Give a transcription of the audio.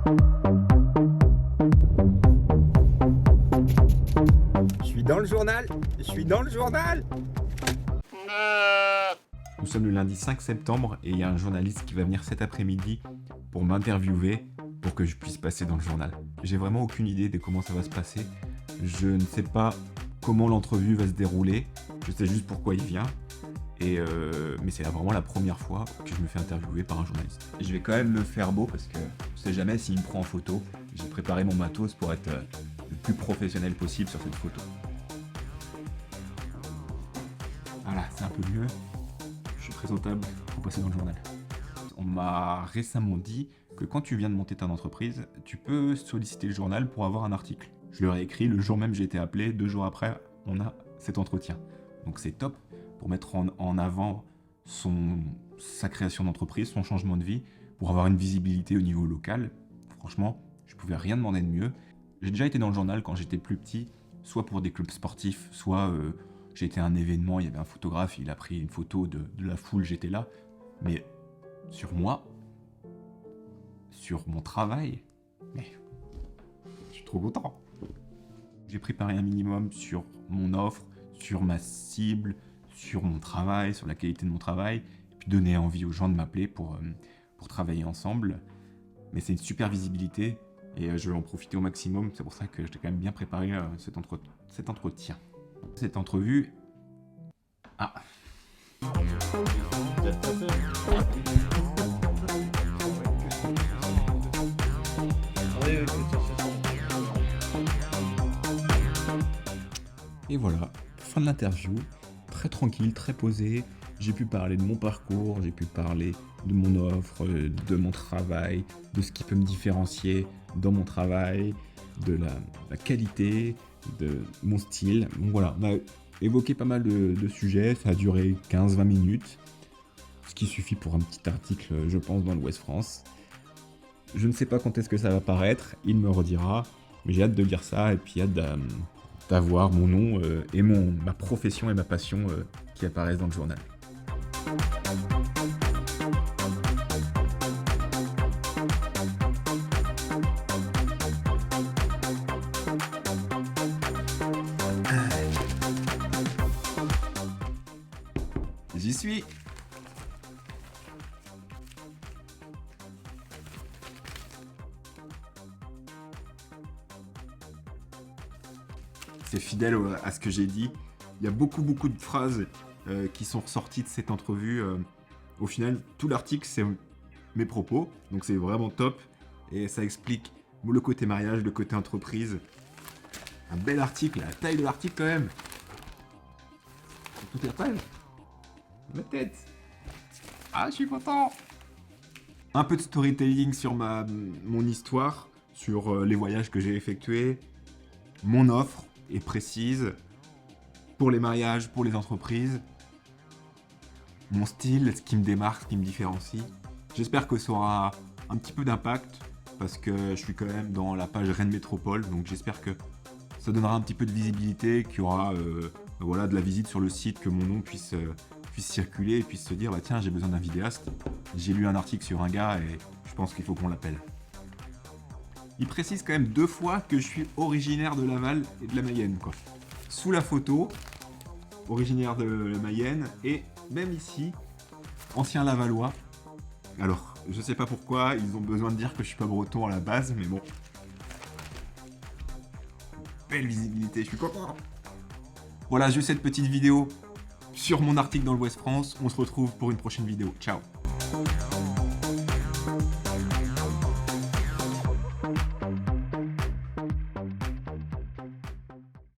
Je suis dans le journal. Je suis dans le journal. Nous sommes le lundi 5 septembre et il y a un journaliste qui va venir cet après-midi pour m'interviewer pour que je puisse passer dans le journal. J'ai vraiment aucune idée de comment ça va se passer. Je ne sais pas comment l'entrevue va se dérouler. Je sais juste pourquoi il vient. Mais c'est vraiment la première fois que je me fais interviewer par un journaliste. Et je vais quand même me faire beau parce que je sais jamais s'il me prend en photo. J'ai préparé mon matos pour être le plus professionnel possible sur cette photo. Voilà, c'est un peu mieux. Je suis présentable pour passer dans le journal. On m'a récemment dit que quand tu viens de monter ton entreprise, tu peux solliciter le journal pour avoir un article. Je leur ai écrit le jour même j'ai été appelé, 2 jours après, on a cet entretien. Donc c'est top pour mettre en avant sa création d'entreprise, son changement de vie, pour avoir une visibilité au niveau local. Franchement, je pouvais rien demander de mieux. J'ai déjà été dans le journal quand j'étais plus petit, soit pour des clubs sportifs, soit j'ai été à un événement, il y avait un photographe, il a pris une photo de la foule, j'étais là. Mais sur moi, sur mon travail, mais je suis trop content. J'ai préparé un minimum sur mon offre, sur ma cible, sur mon travail, sur la qualité de mon travail, et puis donner envie aux gens de m'appeler pour travailler ensemble. Mais c'est une super visibilité et je vais en profiter au maximum. C'est pour ça que j'ai quand même bien préparé cet entretien. Cette entrevue... Ah. Et voilà, fin de l'interview, très tranquille, très posé. J'ai pu parler de mon parcours, j'ai pu parler de mon offre, de mon travail, de ce qui peut me différencier dans mon travail, de la qualité, de mon style. Donc voilà, on a évoqué pas mal de sujets, ça a duré 15-20 minutes, ce qui suffit pour un petit article, je pense, dans l'Ouest France. Je ne sais pas quand est-ce que ça va paraître, il me redira, mais j'ai hâte de lire ça et puis hâte d'avoir mon nom et ma profession et ma passion qui apparaissent dans le journal. J'y suis. C'est fidèle à ce que j'ai dit. Il y a beaucoup de phrases qui sont ressorties de cette entrevue. Au final, tout l'article, c'est mes propos. Donc c'est vraiment top. Et ça explique le côté mariage, le côté entreprise. Un bel article, la taille de l'article quand même. C'est toute la page. Ma tête. Ah, je suis content. Un peu de storytelling sur mon histoire, sur les voyages que j'ai effectués. Mon offre est précise pour les mariages, pour les entreprises. Mon style, ce qui me démarque, ce qui me différencie. J'espère que ça aura un petit peu d'impact parce que je suis quand même dans la page Rennes Métropole, donc j'espère que ça donnera un petit peu de visibilité, qu'il y aura de la visite sur le site, que mon nom puisse circuler et puisse se dire bah tiens, j'ai besoin d'un vidéaste. J'ai lu un article sur un gars et je pense qu'il faut qu'on l'appelle. Il précise quand même 2 fois que je suis originaire de Laval et de la Mayenne, quoi. Sous la photo, originaire de la Mayenne, et même ici, ancien Lavallois. Alors, je sais pas pourquoi, ils ont besoin de dire que je suis pas breton à la base, mais bon. Belle visibilité, je suis content. Voilà, juste cette petite vidéo sur mon article dans l'Ouest France. On se retrouve pour une prochaine vidéo. Ciao.